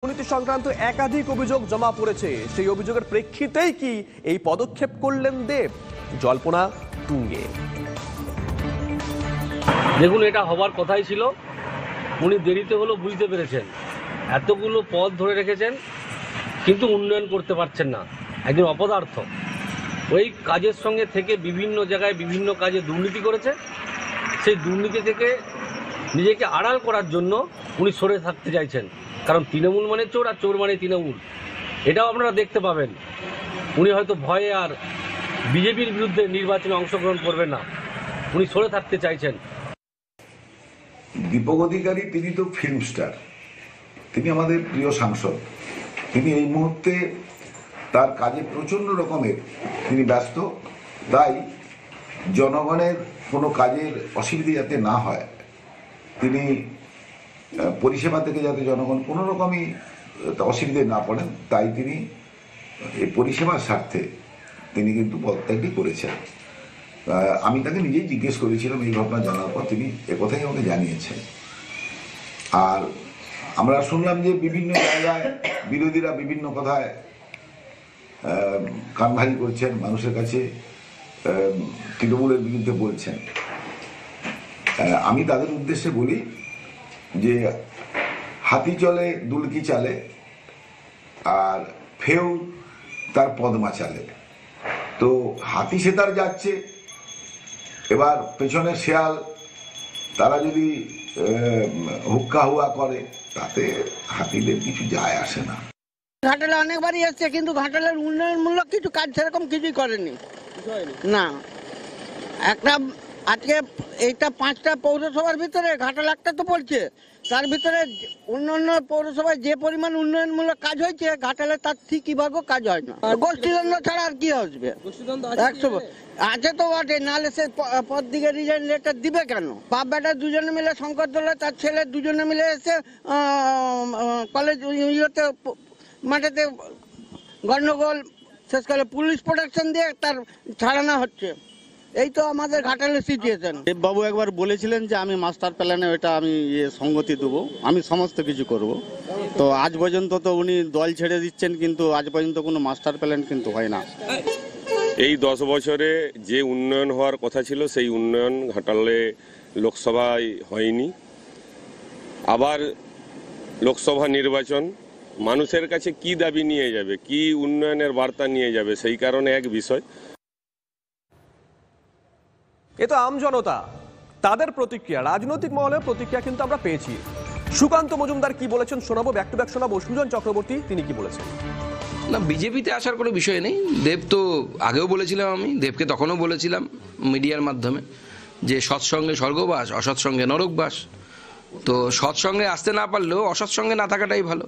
দুর্নীতি সংক্রান্ত একাধিক অভিযোগ জমা পড়েছে। সেই অভিযোগের প্রেক্ষিতেই কি এই পদক্ষেপ করলেন দেব? জল্পনা তুঙ্গে। দেখুন, এটা হবার কথাই ছিল। উনি দেরিতে হলো বুঝতে পেরেছেন, এতগুলো পদ ধরে রেখেছেন কিন্তু উন্নয়ন করতে পারছেন না। একজন অপদার্থ ওই কাজের সঙ্গে থেকে বিভিন্ন জায়গায় বিভিন্ন কাজে দুর্নীতি করেছে। সেই দুর্নীতি থেকে নিজেকে আড়াল করার জন্য উনি সরে থাকতে চাইছেন, কারণ তৃণমূল মানে চোর আর চোর মানে তৃণমূল। এটাও আপনারা দেখতে পাবেন। উনি হয়তো ভয়ে আর বিজেপির বিরুদ্ধে নির্বাচনে অংশগ্রহণ করবেন না, উনি সরে থাকতে চাইছেন। দীপক অধিকারী তিনি তো ফিল্ম স্টার, তিনি আমাদের প্রিয় সাংসদ। তিনি এই মুহূর্তে তার কাজে প্রচন্ড রকমের তিনি ব্যস্ত, তাই জনগণের কোনো কাজের অসুবিধা যাতে না হয়, তিনি পরিষেবা থেকে যাতে জনগণ কোনো রকমই অসুবিধায় না পড়েন, তাই তিনি এই পরিষেবার স্বার্থে তিনি কিন্তু পদত্যাগটি করেছেন। আমি তাকে নিজেই জিজ্ঞেস করেছিলাম এই ঘটনা জানার পর, তিনি একথাই আমাকে জানিয়েছেন। আর আমরা শুনলাম যে বিভিন্ন জায়গায় বিরোধীরা বিভিন্ন কথায় কানভারি করছেন, মানুষের কাছে তৃণমূলের বিরুদ্ধে বলছেন। আমি তাদের উদ্দেশ্যে বলি যে হাতি চলে দুলকি চালে, আর ফেউ তার পদমা চালে। তো হাতি সে তার যাচ্ছে, এবার পেছনে শেয়াল তারা যদি হুক্কা হুয়া করে তাতে হাতিদের কিছু যায় আসে না। ঘাটালে অনেকবারই এসছে, কিন্তু ঘাটালের উন্নয়নমূলক কিছু কাজ সেরকম কিছুই করেনি না। একটা আজকে এইটা 5টা পৌরসভার ভিতরে ঘাটাল একটা তো পড়ছে, তার ভিতরে অন্যান্য পৌরসভায় যে পরিমাণ উন্নয়নমূলক কাজ হয়েছে, ঘাটালে তার ঠিকই ভাগও কাজ হয় না। গোষ্ঠীদ্বন্দ্ব ছাড়া আর কি আসবে? 100 আছে তো বটে, নাহলে সে পদ দিকে রিজাইন লেটার দিবে কেন? বাপ বেটা দুজনে মিলে, শঙ্করদোলা তার ছেলে দুজনে মিলে এসে কলেজ ইয়েতে মাঠেতে গন্ডগোল, শেষকালে পুলিশ প্রোটেকশন দিয়ে তার ছাড়ানো হচ্ছে। এই তো আমাদের ঘাটালের সিচুয়েশন। দেববাবু একবার বলেছিলেন যে আমি মাস্টার প্ল্যানে ওটা আমি সঙ্গতি দেবো, আমি সমস্ত কিছু করব। তো আজ পর্যন্ত তো উনি দল ছেড়ে দিচ্ছেন, কিন্তু আজ পর্যন্ত কোনো মাস্টার প্ল্যান কিন্তু হয় না। এই 10 বছরে যে উন্নয়ন হওয়ার কথা ছিল সেই উন্নয়ন ঘাটালে লোকসভায় হয়নি। আবার লোকসভা নির্বাচন, মানুষের কাছে কি দাবি নিয়ে যাবে, কি উন্নয়নের বার্তা নিয়ে যাবে, সেই কারণে এক বিষয়। এ তো আমজনতা, তাদের প্রতিক্রিয়া, রাজনৈতিক মহলের প্রতিক্রিয়া কিন্তু আমরা পেয়েছি। সুকান্ত মজুমদার কি বলেছেন শোনাবো, ব্যাক টু ব্যাক শোনাবো। সুজন চক্রবর্তী তিনি কি বলেছেন? না, বিজেপিতে আসার কোনো বিষয় নেই। দেব তো আগেও বলেছিলাম, আমি দেবকে তখনও বলেছিলাম মিডিয়ার মাধ্যমে যে সৎসঙ্গে স্বর্গবাস, অসৎসঙ্গে নরকবাস। তো সৎসঙ্গে আসতে না পারলেও অসৎসঙ্গে না থাকাটাই ভালো।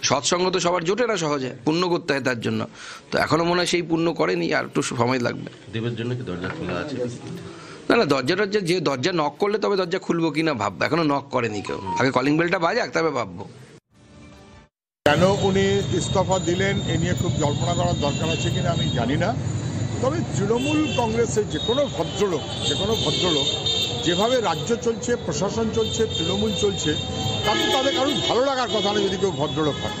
সৎসঙ্গ তো সবার জোটে না সহজে, পুণ্য করতে হয় তার জন্য। তো এখনো মনে হয় সেই পুণ্য করেনি, আর একটু সময় লাগবে। দেবের জন্য কি দরজা খোলা আছে? না না, দরজাটা যে দরজা নক করলে তবে দরজা খুলবো কিনা ভাববো, এখনো নক করেনি কেউ। আগে কলিং বেলটা বাজাক, তবে ভাববো। কেন উনি ইস্তফা দিলেন এ নিয়ে খুব জল্পনা করার দরকার আছে কিনা আমি জানি না। তবে তৃণমূল কংগ্রেসের যে কোনো ভদ্রলোক যেভাবে রাজ্য চলছে, প্রশাসন চলছে, তৃণমূল চলছে, তাতে তাদের কারণ ভালো লাগার কথা না যদি কেউ ভদ্রলোক হয়।